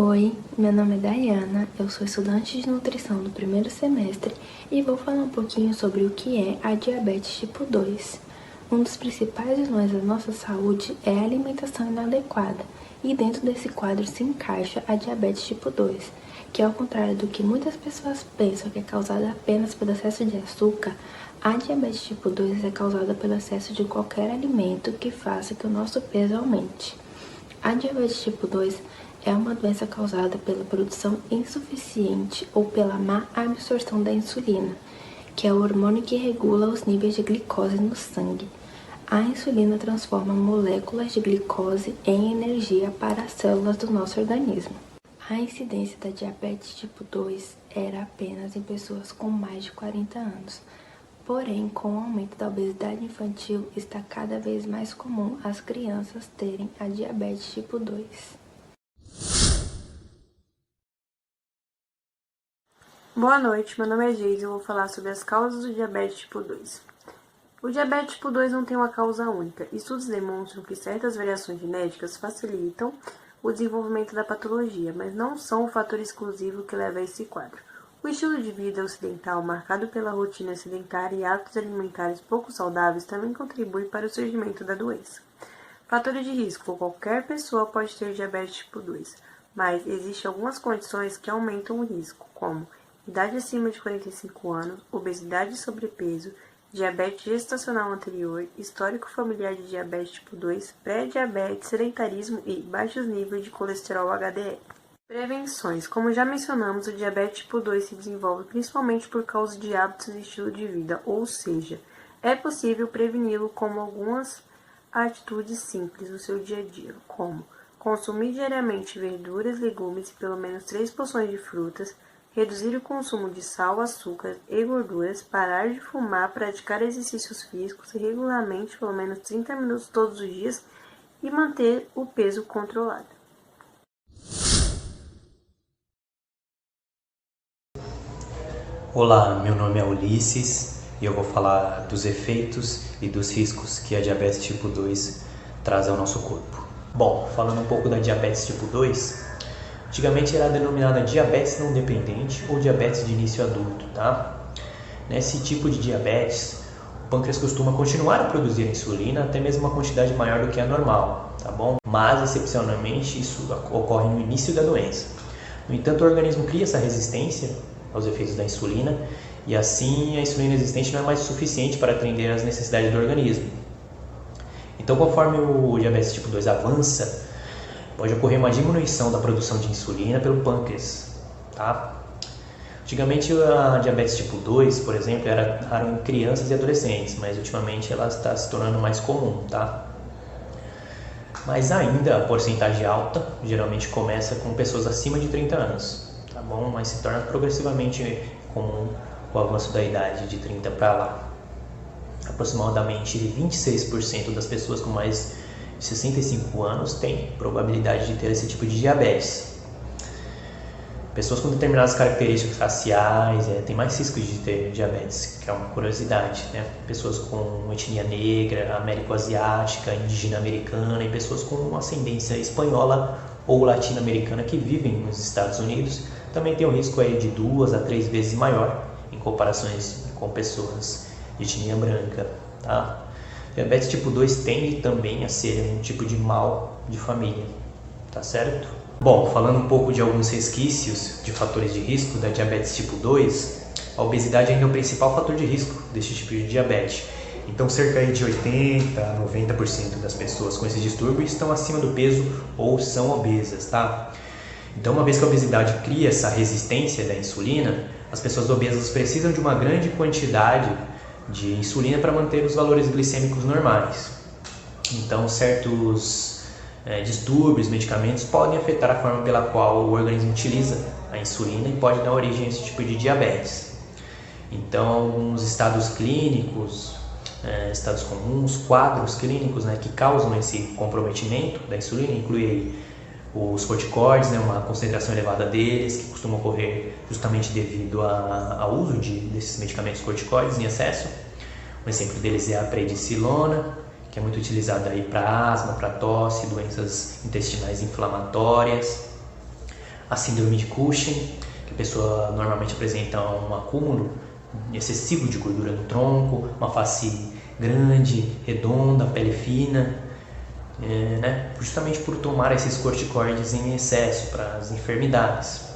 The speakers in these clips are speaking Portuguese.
Oi, meu nome é Dayana, eu sou estudante de nutrição do primeiro semestre e vou falar um pouquinho sobre o que é a diabetes tipo 2. Um dos principais vilões da nossa saúde é a alimentação inadequada, e dentro desse quadro se encaixa a diabetes tipo 2, que ao contrário do que muitas pessoas pensam que é causada apenas pelo excesso de açúcar, a diabetes tipo 2 é causada pelo excesso de qualquer alimento que faça que o nosso peso aumente. A diabetes tipo 2 é uma doença causada pela produção insuficiente ou pela má absorção da insulina, que é o hormônio que regula os níveis de glicose no sangue. A insulina transforma moléculas de glicose em energia para as células do nosso organismo. A incidência da diabetes tipo 2 era apenas em pessoas com mais de 40 anos. Porém, com o aumento da obesidade infantil, está cada vez mais comum as crianças terem a diabetes tipo 2. Boa noite, meu nome é Geise e eu vou falar sobre as causas do diabetes tipo 2. O diabetes tipo 2 não tem uma causa única. Estudos demonstram que certas variações genéticas facilitam o desenvolvimento da patologia, mas não são o fator exclusivo que leva a esse quadro. O estilo de vida ocidental, marcado pela rotina sedentária e hábitos alimentares pouco saudáveis, também contribui para o surgimento da doença. Fatores de risco: qualquer pessoa pode ter diabetes tipo 2, mas existem algumas condições que aumentam o risco, como idade acima de 45 anos, obesidade e sobrepeso, diabetes gestacional anterior, histórico familiar de diabetes tipo 2, pré-diabetes, sedentarismo e baixos níveis de colesterol HDL. Prevenções. Como já mencionamos, o diabetes tipo 2 se desenvolve principalmente por causa de hábitos e estilo de vida, ou seja, é possível preveni-lo com algumas atitudes simples no seu dia a dia, como consumir diariamente verduras, legumes e pelo menos 3 porções de frutas, reduzir o consumo de sal, açúcar e gorduras, parar de fumar, praticar exercícios físicos regularmente, pelo menos 30 minutos todos os dias, e manter o peso controlado. Olá, meu nome é Ulisses e eu vou falar dos efeitos e dos riscos que a diabetes tipo 2 traz ao nosso corpo. Bom, falando um pouco da diabetes tipo 2, antigamente era denominada diabetes não dependente ou diabetes de início adulto, tá? Nesse tipo de diabetes, o pâncreas costuma continuar a produzir insulina até mesmo uma quantidade maior do que a normal, tá bom? Mas, excepcionalmente, isso ocorre no início da doença. No entanto, o organismo cria essa resistência aos efeitos da insulina e assim a insulina existente não é mais suficiente para atender às necessidades do organismo. Então, conforme o diabetes tipo 2 avança, pode ocorrer uma diminuição da produção de insulina pelo pâncreas, tá? Antigamente a diabetes tipo 2, por exemplo, era raro em crianças e adolescentes, mas ultimamente ela está se tornando mais comum, tá? Mas ainda a porcentagem alta geralmente começa com pessoas acima de 30 anos. Tá bom? Mas se torna progressivamente comum o avanço da idade de 30 para lá. Aproximadamente 26% das pessoas com mais de 65 anos têm probabilidade de ter esse tipo de diabetes. Pessoas com determinadas características faciais têm mais risco de ter diabetes, que é uma curiosidade, né? Pessoas com etnia negra, américo-asiática, indígena americana e pessoas com ascendência espanhola ou latino-americana que vivem nos Estados Unidos também tem um risco aí de 2 a 3 vezes maior em comparações com pessoas de etnia branca, tá? Diabetes tipo 2 tende também a ser um tipo de mal de família, tá certo? Bom, falando um pouco de alguns resquícios de fatores de risco da diabetes tipo 2, a obesidade ainda é o principal fator de risco deste tipo de diabetes. Então, cerca de 80 a 90% das pessoas com esse distúrbio estão acima do peso ou são obesas, tá? Então, uma vez que a obesidade cria essa resistência da insulina, as pessoas obesas precisam de uma grande quantidade de insulina para manter os valores glicêmicos normais. Então, certos distúrbios, medicamentos podem afetar a forma pela qual o organismo utiliza a insulina e pode dar origem a esse tipo de diabetes. Então, alguns estados clínicos, estados comuns, quadros clínicos que causam esse comprometimento da insulina incluem os corticoides, uma concentração elevada deles, que costuma ocorrer justamente devido ao uso desses medicamentos corticoides em excesso. Um exemplo deles é a prednisolona, que é muito utilizada para asma, para tosse, doenças intestinais inflamatórias. a síndrome de Cushing, que a pessoa normalmente apresenta um acúmulo excessivo de gordura no tronco, uma face grande, redonda, pele fina, justamente por tomar esses corticoides em excesso para as enfermidades.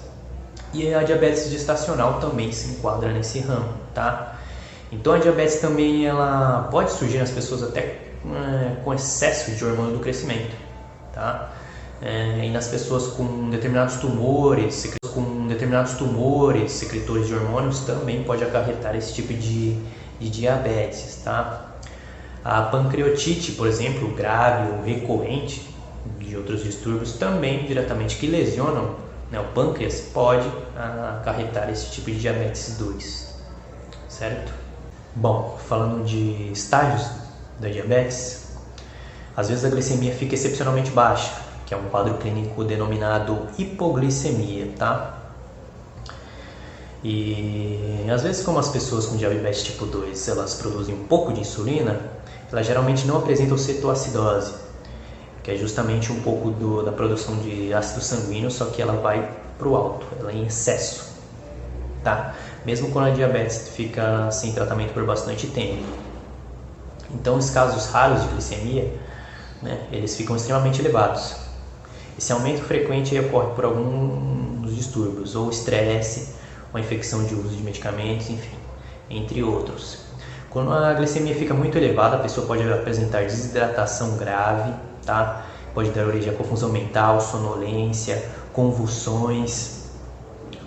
E a diabetes gestacional também se enquadra nesse ramo, tá? Então a diabetes também ela pode surgir nas pessoas até com excesso de hormônio do crescimento, tá? E nas pessoas com determinados tumores, secretores de hormônios também pode acarretar esse tipo de diabetes, tá? A pancreatite, por exemplo, grave ou recorrente de outros distúrbios também diretamente que lesionam, né, o pâncreas pode acarretar esse tipo de diabetes 2, certo? Bom, falando de estágios da diabetes, às vezes a glicemia fica excepcionalmente baixa, que é um quadro clínico denominado hipoglicemia, tá? E às vezes, como as pessoas com diabetes tipo 2 elas produzem um pouco de insulina, elas geralmente não apresentam cetoacidose, que é justamente um pouco da produção de ácido sanguíneo, só que ela vai para o alto, ela é em excesso, tá? Mesmo quando a diabetes fica sem tratamento por bastante tempo. Então, os casos raros de glicemia, né, eles ficam extremamente elevados. Esse aumento frequente ocorre por alguns distúrbios, ou estresse, ou infecção de uso de medicamentos, enfim, entre outros. Quando a glicemia fica muito elevada, a pessoa pode apresentar desidratação grave, tá? Pode dar origem a confusão mental, sonolência, convulsões,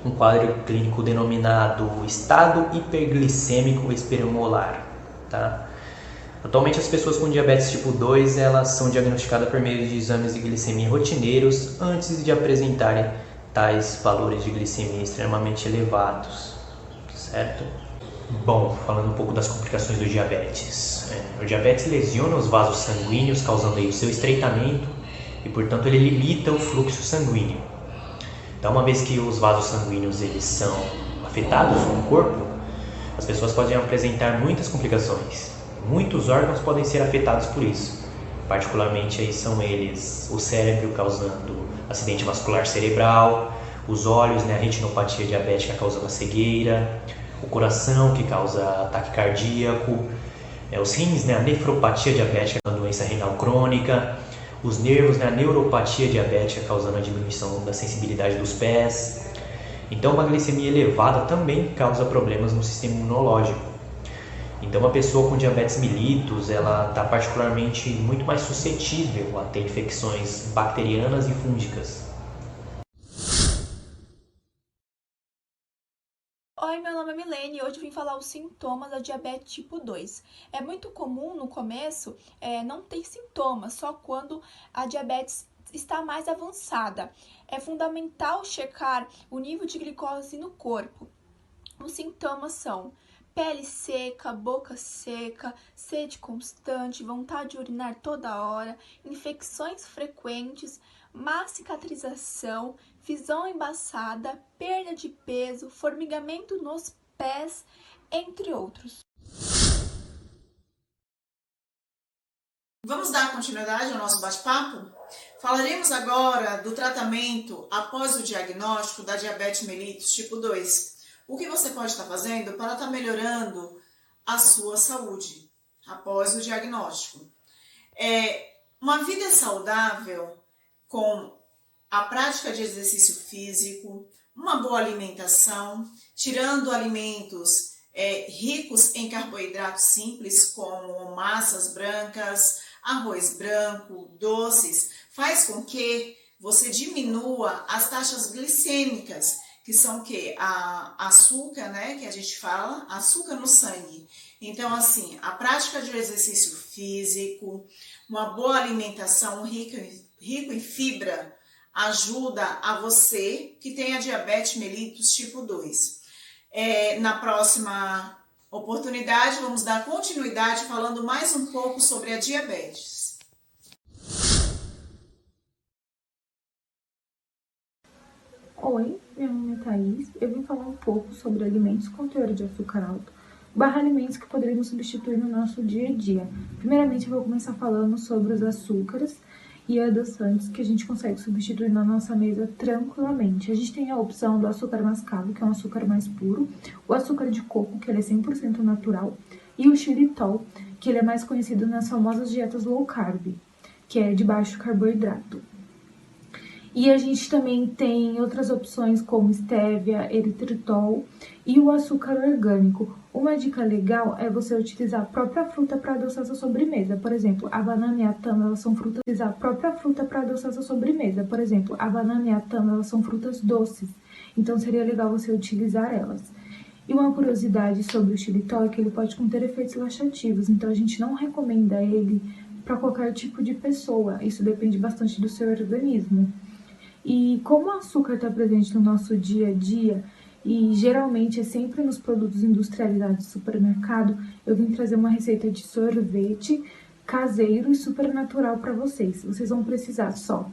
um quadro clínico denominado estado hiperglicêmico espermolar, tá? Atualmente as pessoas com diabetes tipo 2 elas são diagnosticadas por meio de exames de glicemia rotineiros antes de apresentarem tais valores de glicemia extremamente elevados, certo? Bom, falando um pouco das complicações do diabetes. O diabetes lesiona os vasos sanguíneos, causando aí o seu estreitamento e, portanto, ele limita o fluxo sanguíneo. Então, uma vez que os vasos sanguíneos eles são afetados no corpo, as pessoas podem apresentar muitas complicações. Muitos órgãos podem ser afetados por isso. Particularmente aí são eles o cérebro, causando acidente vascular cerebral, os olhos, né, a retinopatia diabética causando a cegueira, o coração, que causa ataque cardíaco, os rins, né, a nefropatia diabética, a doença renal crônica, os nervos, né, a neuropatia diabética, causando a diminuição da sensibilidade dos pés. Então, uma glicemia elevada também causa problemas no sistema imunológico. Então, uma pessoa com diabetes mellitus, ela está particularmente muito mais suscetível a ter infecções bacterianas e fúngicas. Oi, meu nome é Milene e hoje eu vim falar os sintomas da diabetes tipo 2. É muito comum no começo não ter sintomas, só quando a diabetes está mais avançada. É fundamental checar o nível de glicose no corpo. Os sintomas são pele seca, boca seca, sede constante, vontade de urinar toda hora, infecções frequentes, má cicatrização, visão embaçada, perda de peso, formigamento nos pés, entre outros. Vamos dar continuidade ao nosso bate-papo? Falaremos agora do tratamento após o diagnóstico da diabetes mellitus tipo 2. O que você pode estar fazendo para estar melhorando a sua saúde após o diagnóstico? Uma vida saudável com a prática de exercício físico, uma boa alimentação, tirando alimentos ricos em carboidratos simples, como massas brancas, arroz branco, doces, faz com que você diminua as taxas glicêmicas, que são o quê? A açúcar, né, que a gente fala, açúcar no sangue. Então, assim, a prática de exercício físico, uma boa alimentação rica em fibra, ajuda a você que tem a diabetes mellitus tipo 2. Na próxima oportunidade, vamos dar continuidade falando mais um pouco sobre a diabetes. Oi, meu nome é Thaís. Eu vim falar um pouco sobre alimentos com teor de açúcar alto, alimentos que poderíamos substituir no nosso dia a dia. Primeiramente, eu vou começar falando sobre os açúcares e adoçantes que a gente consegue substituir na nossa mesa tranquilamente. A gente tem a opção do açúcar mascavo, que é um açúcar mais puro, o açúcar de coco, que ele é 100% natural, e o xilitol, que ele é mais conhecido nas famosas dietas low carb, que é de baixo carboidrato. E a gente também tem outras opções como stevia, eritritol e o açúcar orgânico. Uma dica legal é você utilizar a própria fruta para adoçar sua sobremesa. Por exemplo, a banana e a tâmara, elas são frutas. Utilizar a própria fruta para adoçar sua sobremesa. Por exemplo, a banana e a tâmara, elas são frutas doces. Então seria legal você utilizar elas. E uma curiosidade sobre o xilitol é que ele pode conter efeitos laxativos. Então a gente não recomenda ele para qualquer tipo de pessoa. Isso depende bastante do seu organismo. E como o açúcar está presente no nosso dia a dia, e geralmente é sempre nos produtos industrializados de supermercado, eu vim trazer uma receita de sorvete caseiro e super natural para vocês. Vocês vão precisar só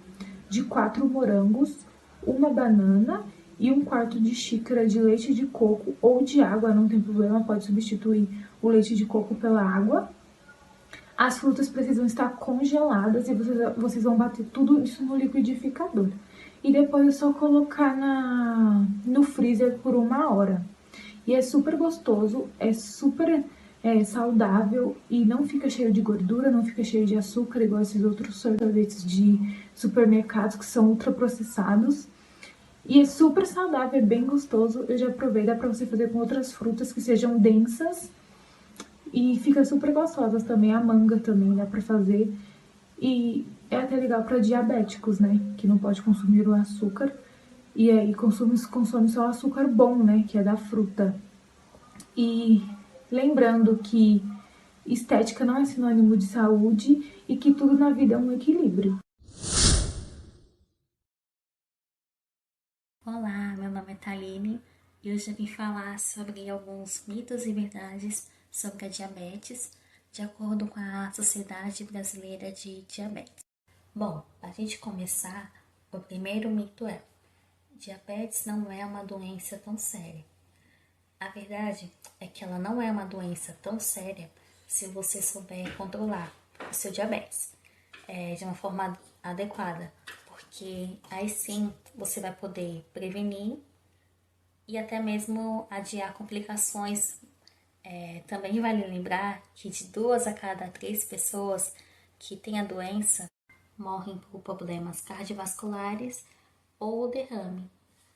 de 4 morangos, uma banana e 1/4 de xícara de leite de coco ou de água, não tem problema, pode substituir o leite de coco pela água. As frutas precisam estar congeladas e vocês vão bater tudo isso no liquidificador. E depois é só colocar no freezer por 1 hora. E é super gostoso, é super saudável e não fica cheio de gordura, não fica cheio de açúcar, igual esses outros sorvetes de supermercados que são ultraprocessados. E é super saudável, é bem gostoso. Eu já provei, dá pra você fazer com outras frutas que sejam densas. E fica super gostosas também, a manga também dá pra fazer. E é até legal para diabéticos, né? Que não pode consumir o açúcar. E aí consome só o açúcar bom, né? Que é da fruta. E lembrando que estética não é sinônimo de saúde e que tudo na vida é um equilíbrio. Olá, meu nome é Thaline e hoje eu vim falar sobre alguns mitos e verdades sobre a diabetes, de acordo com a Sociedade Brasileira de Diabetes. Bom, para a gente começar, o primeiro mito é: diabetes não é uma doença tão séria. A verdade é que ela não é uma doença tão séria se você souber controlar o seu diabetes de uma forma adequada, porque aí sim você vai poder prevenir e até mesmo adiar complicações. Também vale lembrar que de 2 a cada 3 pessoas que têm a doença morrem por problemas cardiovasculares ou derrame.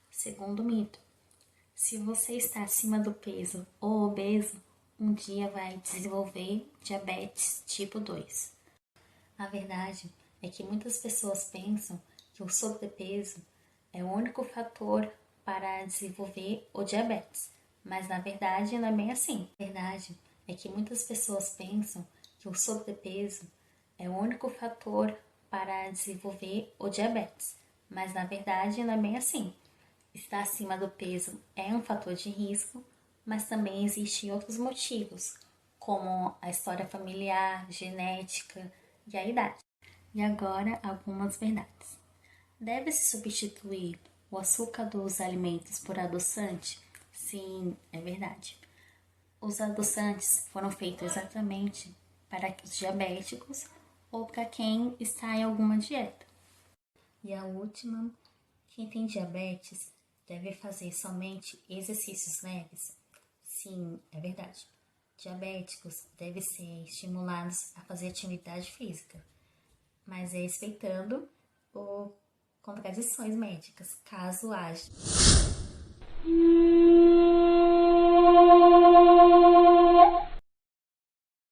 Segundo mito, se você está acima do peso ou obeso, um dia vai desenvolver diabetes tipo 2. A verdade é que muitas pessoas pensam que o sobrepeso é o único fator para desenvolver o diabetes. Mas na verdade não é bem assim. A verdade é que muitas pessoas pensam que o sobrepeso é o único fator para desenvolver o diabetes. Mas na verdade não é bem assim. Estar acima do peso é um fator de risco, mas também existem outros motivos, como a história familiar, genética e a idade. E agora algumas verdades. Deve-se substituir o açúcar dos alimentos por adoçante? Sim, é verdade. Os adoçantes foram feitos exatamente para os diabéticos ou para quem está em alguma dieta. E a última, quem tem diabetes deve fazer somente exercícios leves? Sim, é verdade. Diabéticos devem ser estimulados a fazer atividade física, mas respeitando contradições médicas, caso haja.